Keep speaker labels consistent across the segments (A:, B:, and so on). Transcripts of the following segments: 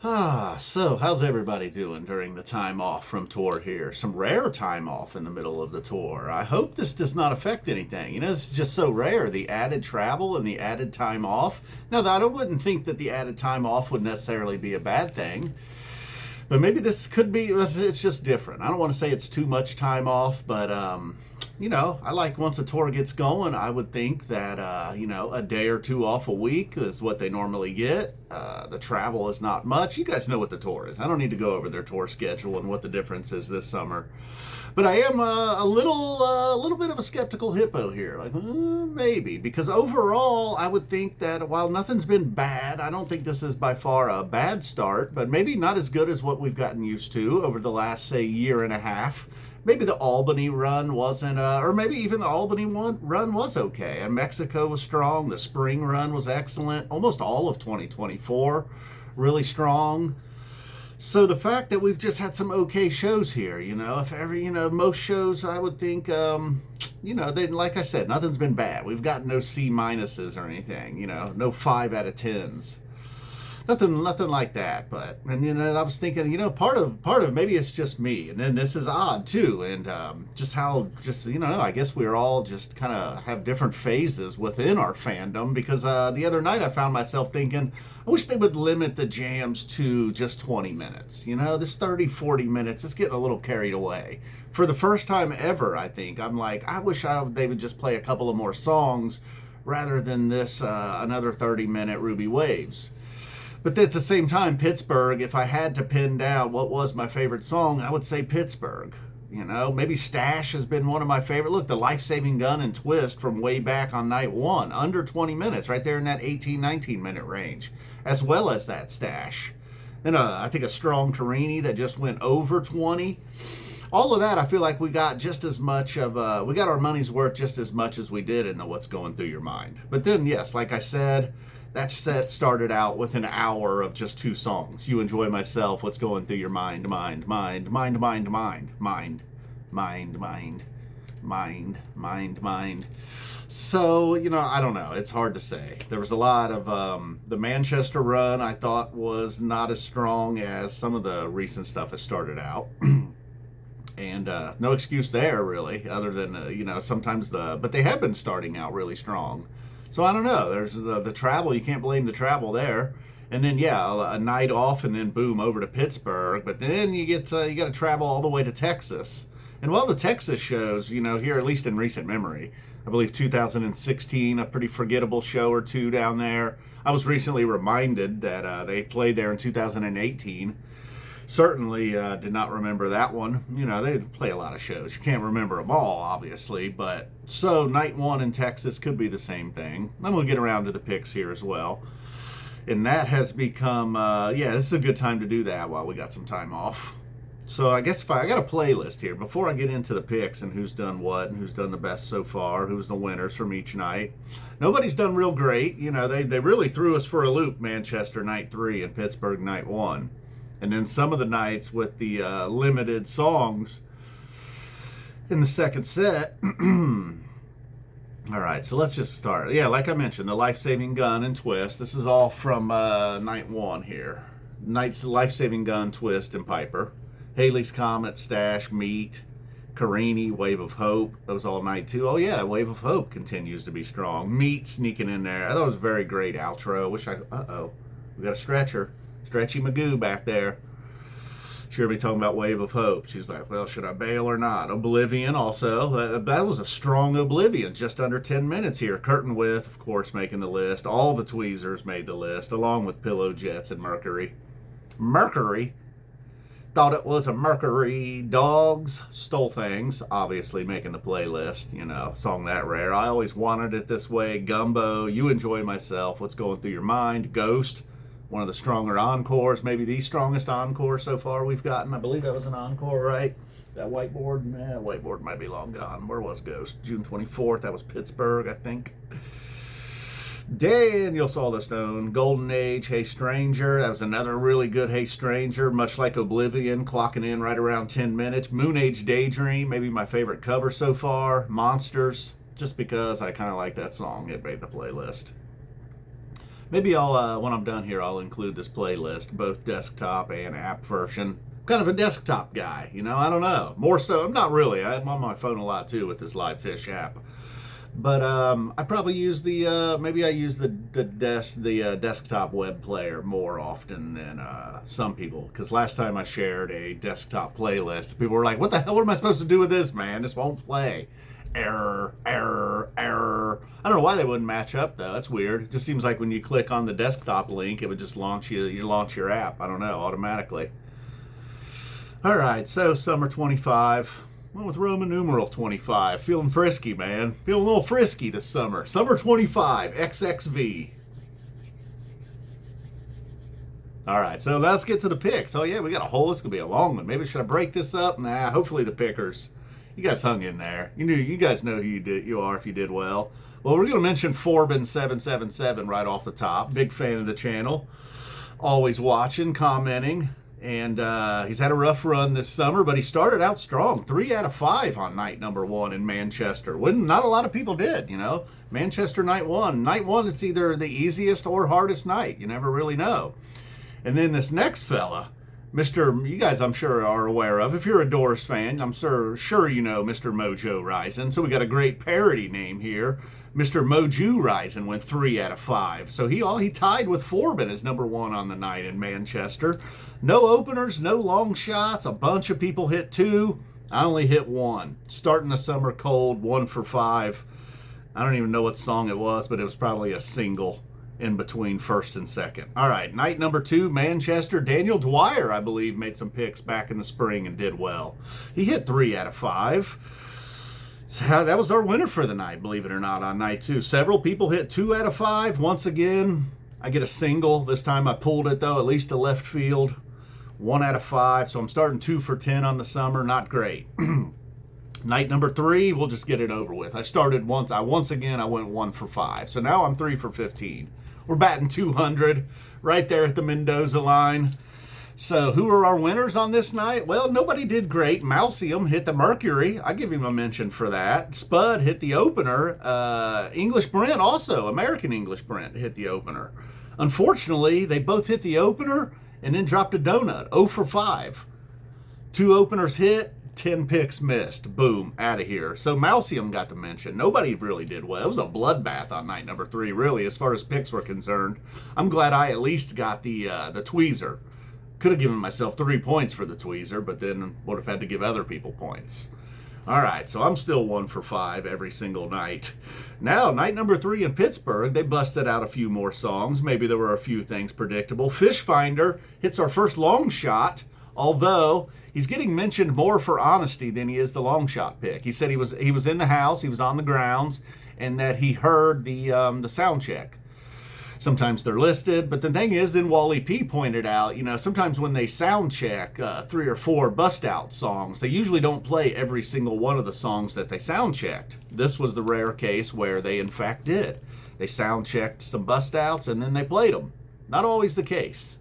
A: So how's everybody doing during the time off from tour here? Some rare time off in the middle of the tour. I hope this does not affect anything. This is just so rare, the added travel and the added time off. Now, I wouldn't think that the added time off would necessarily be a bad thing, but maybe this could be, it's just different. I don't want to say it's too much time off, but I like once a tour gets going, I would think that, a day or two off a week is what they normally get. The travel is not much. You guys know what the tour is. I don't need to go over their tour schedule and what the difference is this summer. But I am a little bit of a skeptical hippo here. Like, maybe. Because overall, I would think that while nothing's been bad, I don't think this is by far a bad start, but maybe not as good as what we've gotten used to over the last, say, year and a half. Maybe the Albany run wasn't, or maybe even the Albany run was okay. And Mexico was strong. The spring run was excellent. Almost all of 2024 really strong. So the fact that we've just had some okay shows here, most shows I would think, they, like I said, nothing's been bad. We've got no C minuses or anything, no 5 out of 10s. Nothing like that. But I was thinking, part of maybe it's just me, and then this is odd too, and I guess we're all just kind of have different phases within our fandom. Because the other night I found myself thinking, I wish they would limit the jams to just 20 minutes. This 30, 40 minutes is getting a little carried away. For the first time ever, I think I'm like, I wish they would just play a couple of more songs rather than this another 30-minute Ruby Waves. But at the same time, Pittsburgh, if I had to pin down what was my favorite song, I would say Pittsburgh. Maybe Stash has been one of my favorite. Look, the Life-Saving Gun and Twist from way back on night one, under 20 minutes, right there in that 18, 19-minute range, as well as that Stash. Then I think a strong Carini that just went over 20. All of that, I feel like we got just as much of, we got our money's worth just as much as we did in the What's Going Through Your Mind. But then, yes, like I said, that set started out with an hour of just 2 songs. You Enjoy Myself, What's Going Through Your Mind, mind, mind, mind, mind, mind, mind, mind, mind, mind, mind, mind. So, I don't know. It's hard to say. There was a lot of, the Manchester run I thought was not as strong as some of the recent stuff has started out. And no excuse there, really, other than, sometimes but they have been starting out really strong. So I don't know. There's the travel. You can't blame the travel there. And then, a night off and then boom, over to Pittsburgh. But then you got to travel all the way to Texas. And while the Texas shows, here, at least in recent memory, I believe 2016, a pretty forgettable show or two down there. I was recently reminded that they played there in 2018. Certainly did not remember that one. They play a lot of shows. You can't remember them all, obviously. But so night one in Texas could be the same thing. I'm going to get around to the picks here as well. And that has become, this is a good time to do that while we got some time off. So I guess I got a playlist here before I get into the picks and who's done what and who's done the best so far, who's the winners from each night. Nobody's done real great. They really threw us for a loop, Manchester night 3 and Pittsburgh night 1. And then some of the nights with the limited songs in the second set. All right, so let's just start. Yeah, like I mentioned, the Life-Saving Gun and Twist. This is all from night 1 here. Night's Life-Saving Gun, Twist, and Piper. Haley's Comet, Stash, Meat, Carini, Wave of Hope. That was all night 2. Oh, yeah, Wave of Hope continues to be strong. Meat sneaking in there. I thought it was a very great outro. We got a stretcher. Stretchy Magoo back there. She'll be talking about Wave of Hope. She's like, well, should I bail or not? Oblivion also. That was a strong Oblivion. Just under 10 minutes here. Curtain With, of course, making the list. All the Tweezers made the list, along with Pillow Jets and Mercury. Mercury? Thought it was a Mercury. Dogs stole things. Obviously making the playlist. Song that rare. I always wanted it this way. Gumbo. You Enjoy Myself. What's Going Through Your Mind. Ghost. One of the stronger encores, maybe the strongest encore so far we've gotten. I believe that was an encore, right? That whiteboard? Whiteboard might be long gone. Where was Ghost? June 24th. That was Pittsburgh, I think. Daniel Stone. Golden Age, Hey Stranger. That was another really good Hey Stranger, much like Oblivion, clocking in right around 10 minutes. Moon Age Daydream, maybe my favorite cover so far. Monsters, just because I kind of like that song. It made the playlist. Maybe I'll, when I'm done here, I'll include this playlist, both desktop and app version. Kind of a desktop guy, you know, I don't know. More so, I'm not really. I'm on my phone a lot too with this Live Phish app. But I probably use maybe I use the desktop web player more often than some people. Because last time I shared a desktop playlist, people were like, what the hell, what am I supposed to do with this, man? This won't play. Error, error, error. I don't know why they wouldn't match up though. That's weird. It just seems like when you click on the desktop link, it would just launch your app. I don't know, automatically. All right, so summer 25. Well, with Roman numeral 25. Feeling frisky, man. Feeling a little frisky this summer. Summer 25, XXV. All right, so let's get to the picks. Oh yeah, we got a whole. This could be a long one. Maybe should I break this up? Nah, hopefully the pickers. You guys hung in there. You guys know who you are if you did well. Well, we're going to mention Forbin777 right off the top. Big fan of the channel. Always watching, commenting. And he's had a rough run this summer, but he started out strong. 3 out of 5 on night number 1 in Manchester. When not a lot of people did, you know. Manchester night 1. Night 1, it's either the easiest or hardest night. You never really know. And then this next fella, you guys I'm sure are aware of. If you're a Doors fan, I'm sure you know Mr. Mojo Rising. So we got a great parody name here. Mr. Mojo Rising went 3 out of 5. So he tied with Forbin as number 1 on the night in Manchester. No openers, no long shots. A bunch of people hit 2. I only hit 1. Starting the summer cold, 1 for 5. I don't even know what song it was, but it was probably a single in between first and second. All right, night number 2, Manchester. Daniel Dwyer, I believe, made some picks back in the spring and did well. He hit 3 out of 5. So that was our winner for the night, believe it or not, on night 2. Several people hit 2 out of 5. Once again, I get a single. This time I pulled it, though, at least to left field. 1 out of 5, so I'm starting 2 for 10 on the summer. Not great. Night number 3, we'll just get it over with. I started once. I went 1 for 5. So now I'm 3 for 15. We're batting 200 right there at the Mendoza line. So who are our winners on this night? Well, nobody did great. Mousium hit the Mercury. I give him a mention for that. Spud hit the opener. English Brent also, American English Brent hit the opener. Unfortunately, they both hit the opener and then dropped a donut. 0 for 5. 2 openers hit. 10 picks missed. Boom, out of here. So Mousium got the mention. Nobody really did well. It was a bloodbath on night number 3, really, as far as picks were concerned. I'm glad I at least got the tweezer. Could have given myself 3 points for the tweezer, but then would have had to give other people points. All right, so I'm still 1 for 5 every single night. Now, night number 3 in Pittsburgh, they busted out a few more songs. Maybe there were a few things predictable. Fish Finder hits our first long shot, although he's getting mentioned more for honesty than he is the long shot pick. He said he was in the house, he was on the grounds, and that he heard the sound check. Sometimes they're listed, but the thing is, then Wally P pointed out, you know, sometimes when they sound check 3 or 4 bust out songs, they usually don't play every single one of the songs that they sound checked. This was the rare case where they in fact did. They sound checked some bust outs and then they played them. Not always the case.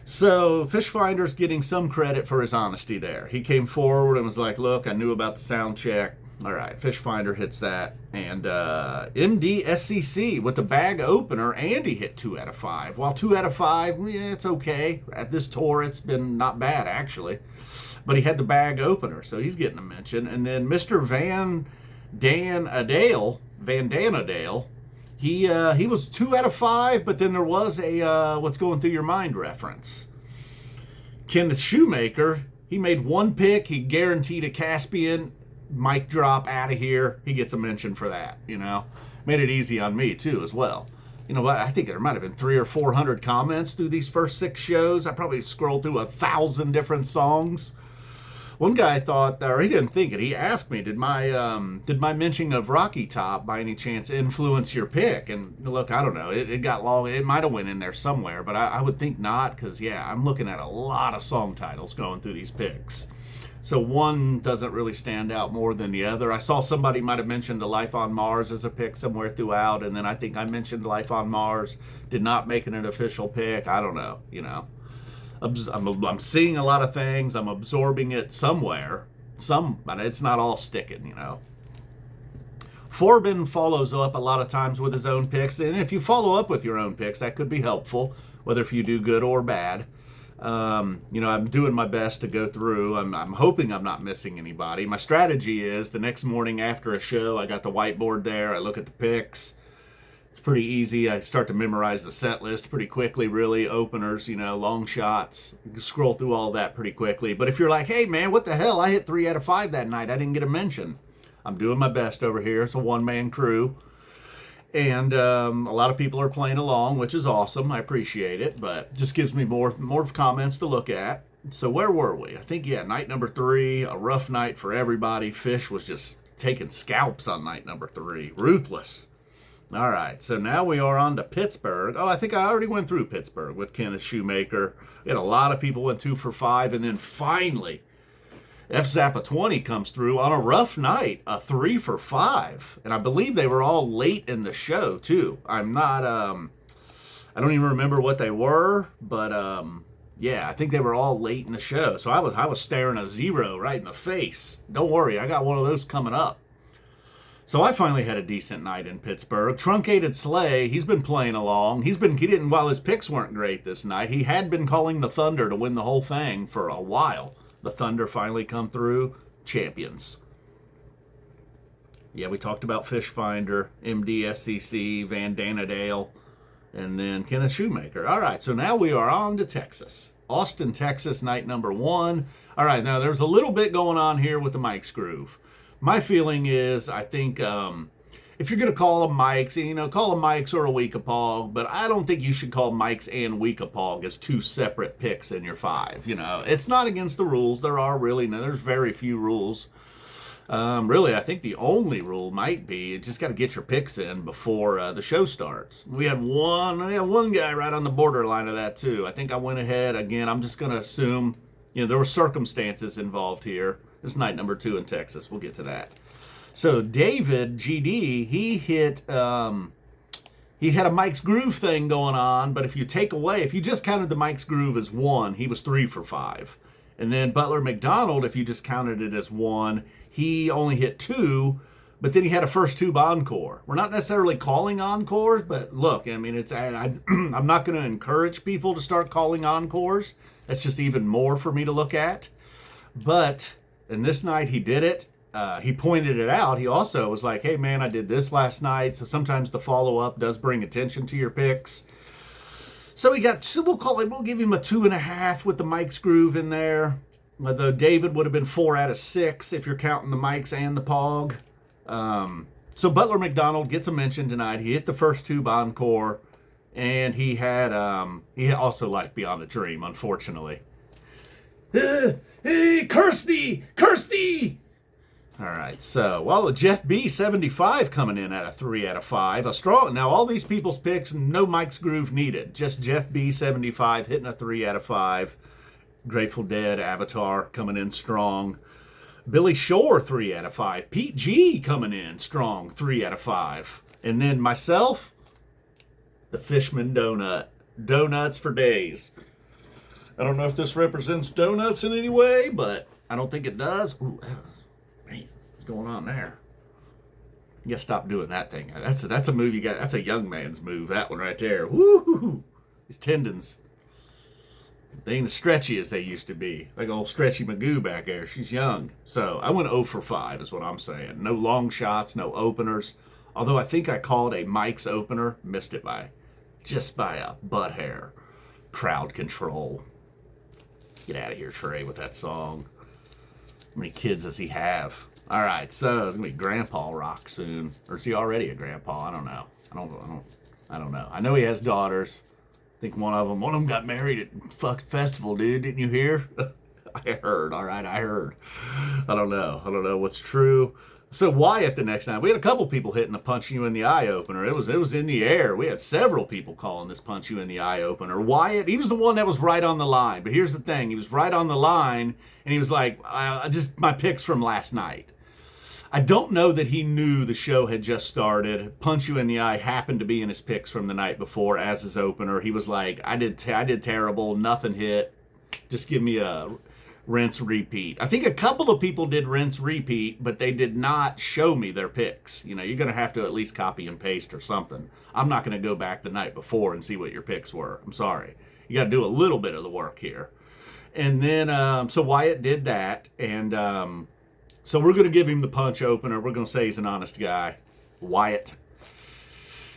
A: So Fishfinder's getting some credit for his honesty there. He came forward and was like, look, I knew about the sound check. All right, Fishfinder hits that. And MDSCC with the bag opener, Andy hit 2 out of 5. While 2 out of 5, yeah, it's okay. At this tour, it's been not bad, actually. But he had the bag opener, so he's getting a mention. And then Mr. Van Danadale, he was 2 out of 5, but then there was a what's going through your mind reference. Kenneth Shoemaker, he made 1 pick. He guaranteed a Caspian. Mic drop, out of here. He gets a mention for that, you know. Made it easy on me, too, as well. You know, I think there might have been 300 or 400 comments through these first 6 shows. I probably scrolled through 1,000 different songs. One guy thought, or he didn't think it, he asked me, did my mention of Rocky Top by any chance influence your pick? And look, I don't know. It got long. It might have went in there somewhere, but I would think not, because, yeah, I'm looking at a lot of song titles going through these picks. So one doesn't really stand out more than the other. I saw somebody might have mentioned the Life on Mars as a pick somewhere throughout, and then I think I mentioned Life on Mars, did not make it an official pick. I don't know, you know. I'm seeing a lot of things. I'm absorbing it somewhere. But it's not all sticking, you know. Forbin follows up a lot of times with his own picks, and if you follow up with your own picks, that could be helpful, whether if you do good or bad. I'm doing my best to go through. I'm hoping I'm not missing anybody. My strategy is the next morning after a show, I got the whiteboard there. I look at the picks. It's pretty easy. I start to memorize the set list pretty quickly, really. Openers, long shots. You can scroll through all that pretty quickly. But if you're like, hey, man, what the hell? I hit 3 out of 5 that night. I didn't get a mention. I'm doing my best over here. It's a one-man crew. And a lot of people are playing along, which is awesome. I appreciate it, but just gives me more comments to look at. So where were we? I think, night number 3, a rough night for everybody. Phish was just taking scalps on night number 3. Ruthless. All right, so now we are on to Pittsburgh. Oh, I think I already went through Pittsburgh with Kenneth Shoemaker. We had a lot of people went 2 for 5, and then finally, F Zappa 20 comes through on a rough night, a 3 for 5. And I believe they were all late in the show, too. I'm not, I don't even remember what they were, but, I think they were all late in the show. So I was staring a 0 right in the face. Don't worry, I got one of those coming up. So I finally had a decent night in Pittsburgh. Truncated Slay, he's been playing along. While his picks weren't great this night, he had been calling the Thunder to win the whole thing for a while. The Thunder finally come through, champions. Yeah, we talked about Phish Finder, MD SCC, Van Danadale, and then Kenneth Shoemaker. All right, so now we are on to Texas. Austin, Texas, night number 1. All right, now there's a little bit going on here with the Mike's Groove. My feeling is, I think, if you're going to call them mics, call them mics or a Weekapog, but I don't think you should call mics and Weekapog as 2 separate picks in your 5. It's not against the rules. There's very few rules. Really, I think the only rule might be you just got to get your picks in before the show starts. We had one guy right on the borderline of that too. I think I went ahead again. I'm just going to assume, there were circumstances involved here. This is night number 2 in Texas. We'll get to that. So David GD, he had a Mike's Groove thing going on, but if you just counted the Mike's Groove as 1, he was 3 for 5. And then Butler McDonald, if you just counted it as 1, he only hit 2, but then he had a first tube encore. We're not necessarily calling encores, but look, I'm not going to encourage people to start calling encores. That's just even more for me to look at. But in this night, he did it. He pointed it out. He also was like, hey, man, I did this last night. So sometimes the follow-up does bring attention to your picks. So we'll give him a 2.5 with the Mike's Groove in there. Although David would have been 4 out of 6 if you're counting the Mikes and the Pog. So Butler McDonald gets a mention tonight. He hit the first tube encore. And he also Life Beyond a Dream, unfortunately. Hey, curse thee! Curse thee! All right, so, Jeff B, 75 coming in at a 3 out of 5. Now, all these people's picks, no Mike's Groove needed. Just Jeff B, 75, hitting a 3 out of 5. Grateful Dead, Avatar coming in strong. Billy Shore, 3 out of 5. Pete G coming in strong, 3 out of 5. And then myself, the Fishman Donut. Donuts for days. I don't know if this represents donuts in any way, but I don't think it does. Ooh, man, what's going on there? You gotta stop doing that thing. That's a move you got. That's a young man's move. That one right there. Woo! These tendons, they ain't as stretchy as they used to be. Like old Stretchy Magoo back there. She's young. So I went 0 for 5 is what I'm saying. No long shots, no openers. Although I think I called a Mike's opener, missed it by a butt hair. Crowd control. Get out of here, Trey, with that song. How many kids does he have? All right, so it's gonna be Grandpa Rock soon, or is he already a grandpa? I don't know. I don't know. I know he has daughters. I think one of them got married at fuck festival, dude. Didn't you hear? I heard. All right, I heard. I don't know what's true. So Wyatt the next night, we had a couple people hitting the punch you in the eye opener. It was in the air. We had several people calling this punch you in the eye opener. Wyatt, he was the one that was right on the line. But here's the thing, he was right on the line, and he was like, just my picks from last night. I don't know that he knew the show had just started. Punch you in the eye happened to be in his picks from the night before as his opener. He was like, I did terrible, nothing hit. Just give me a rinse, repeat. I think a couple of people did rinse, repeat, but they did not show me their picks. You know, you're going to have to at least copy and paste or something. I'm not going to go back the night before and see what your picks were. I'm sorry. You got to do a little bit of the work here. And then, so Wyatt did that. And so we're going to give him the punch opener. We're going to say he's an honest guy. Wyatt.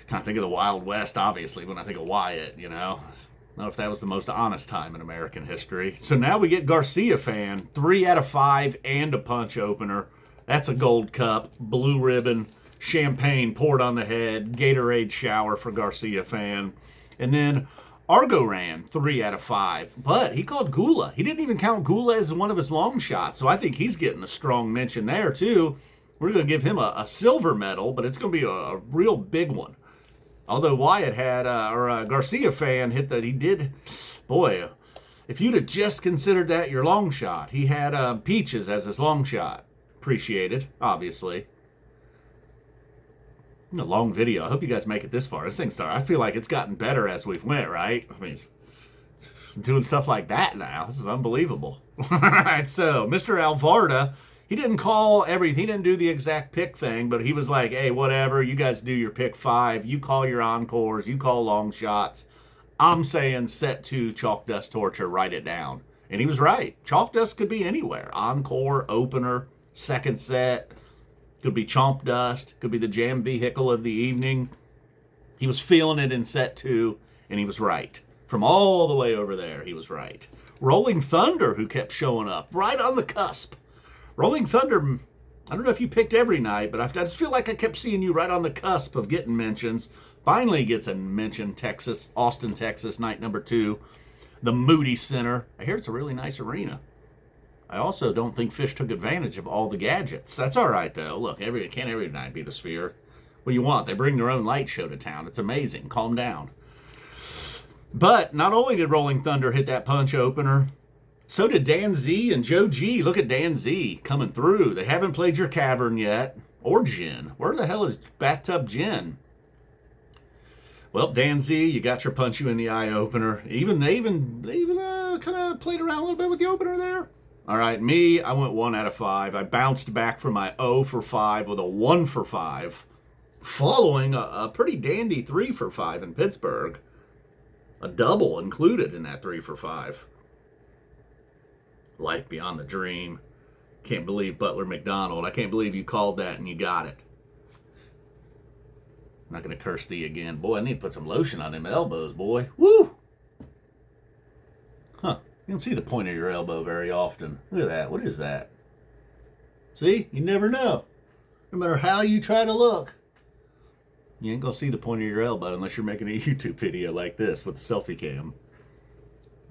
A: Kind of think of the Wild West, obviously, when I think of Wyatt, you know. I don't know if that was the most honest time in American history. So now we get Garcia fan, 3 out of 5 and a punch opener. That's a gold cup, blue ribbon, champagne poured on the head, Gatorade shower for Garcia fan. And then Argo ran 3 out of 5. But he called Gula. He didn't even count Gula as one of his long shots. So I think he's getting a strong mention there too. We're going to give him a silver medal, but it's going to be a real big one. Although Wyatt had, Garcia fan hit that, he did, boy, if you'd have just considered that your long shot. He had Peaches as his long shot. Appreciated, obviously. A long video. I hope you guys make it this far. This thing's started. I feel like it's gotten better as we've went, right? I mean, doing stuff like that now. This is unbelievable. All right, so Mr. Alvarda, he didn't call everything. He didn't do the exact pick thing, but he was like, hey, whatever. You guys do your pick 5. You call your encores. You call long shots. I'm saying set 2, chalk dust torture. Write it down. And he was right. Chalk dust could be anywhere. Encore, opener, second set. Could be chomp dust. Could be the jam vehicle of the evening. He was feeling it in set 2, and he was right. From all the way over there, he was right. Rolling Thunder, who kept showing up right on the cusp. Rolling Thunder, I don't know if you picked every night, but I just feel like I kept seeing you right on the cusp of getting mentions. Finally gets a mention, Texas, Austin, Texas, night number 2. The Moody Center. I hear it's a really nice arena. I also don't think Phish took advantage of all the gadgets. That's all right, though. Look, can't every night be the Sphere. What do you want? They bring their own light show to town. It's amazing. Calm down. But not only did Rolling Thunder hit that punch opener, so did Dan Z and Joe G. Look at Dan Z coming through. They haven't played your Cavern yet. Or Gin. Where the hell is Bathtub Gin? Well, Dan Z, you got your punch you in the eye opener. They even kind of played around a little bit with the opener there. All right, me, I went 1 out of 5. I bounced back from my 0 for 5 with a 1 for 5, following a pretty dandy 3 for 5 in Pittsburgh. A double included in that 3 for 5. Life Beyond the Dream. Can't believe Butler McDonald. I can't believe you called that and you got it. I'm not going to curse thee again. Boy, I need to put some lotion on them elbows, boy. Woo! Huh. You don't see the point of your elbow very often. Look at that. What is that? See? You never know. No matter how you try to look. You ain't going to see the point of your elbow unless you're making a YouTube video like this with a selfie cam.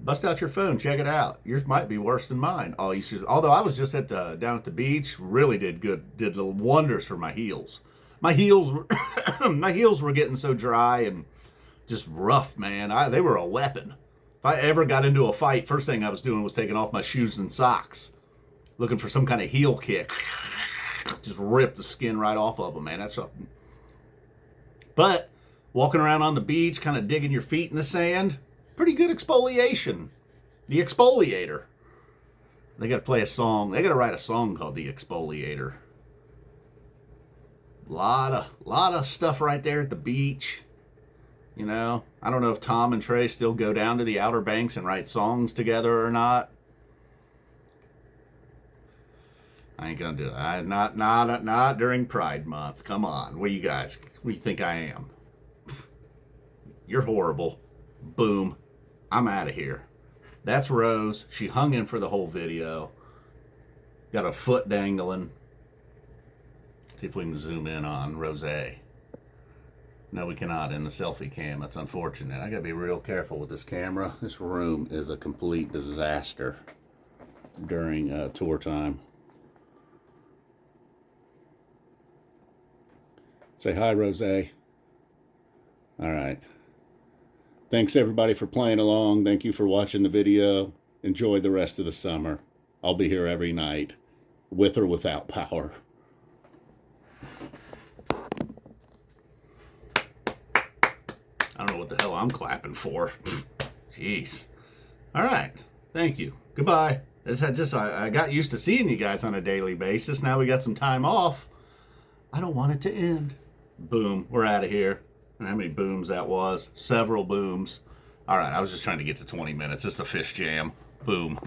A: Bust out your phone, check it out. Yours might be worse than mine. Although I was just down at the beach, really did wonders for my heels. My heels were getting so dry and just rough, man. They were a weapon. If I ever got into a fight, first thing I was doing was taking off my shoes and socks, looking for some kind of heel kick. Just rip the skin right off of them, man. That's something. But walking around on the beach, kind of digging your feet in the sand. Pretty good exfoliation. The Exfoliator. They got to play a song. They got to write a song called The Exfoliator. Lot of stuff right there at the beach. You know, I don't know if Tom and Trey still go down to the Outer Banks and write songs together or not. I ain't gonna do it. Not during Pride Month. Come on, what do you think I am? You're horrible. Boom. I'm out of here. That's Rose. She hung in for the whole video. Got a foot dangling. See if we can zoom in on Rose. No, we cannot in the selfie cam. That's unfortunate. I gotta be real careful with this camera. This room is a complete disaster during tour time. Say hi, Rose. All right. Thanks, everybody, for playing along. Thank you for watching the video. Enjoy the rest of the summer. I'll be here every night, with or without power. I don't know what the hell I'm clapping for. Jeez. All right. Thank you. Goodbye. I got used to seeing you guys on a daily basis. Now we got some time off. I don't want it to end. Boom, we're out of here. And how many booms that was? Several booms. All right, I was just trying to get to 20 minutes. It's a Phish jam. Boom.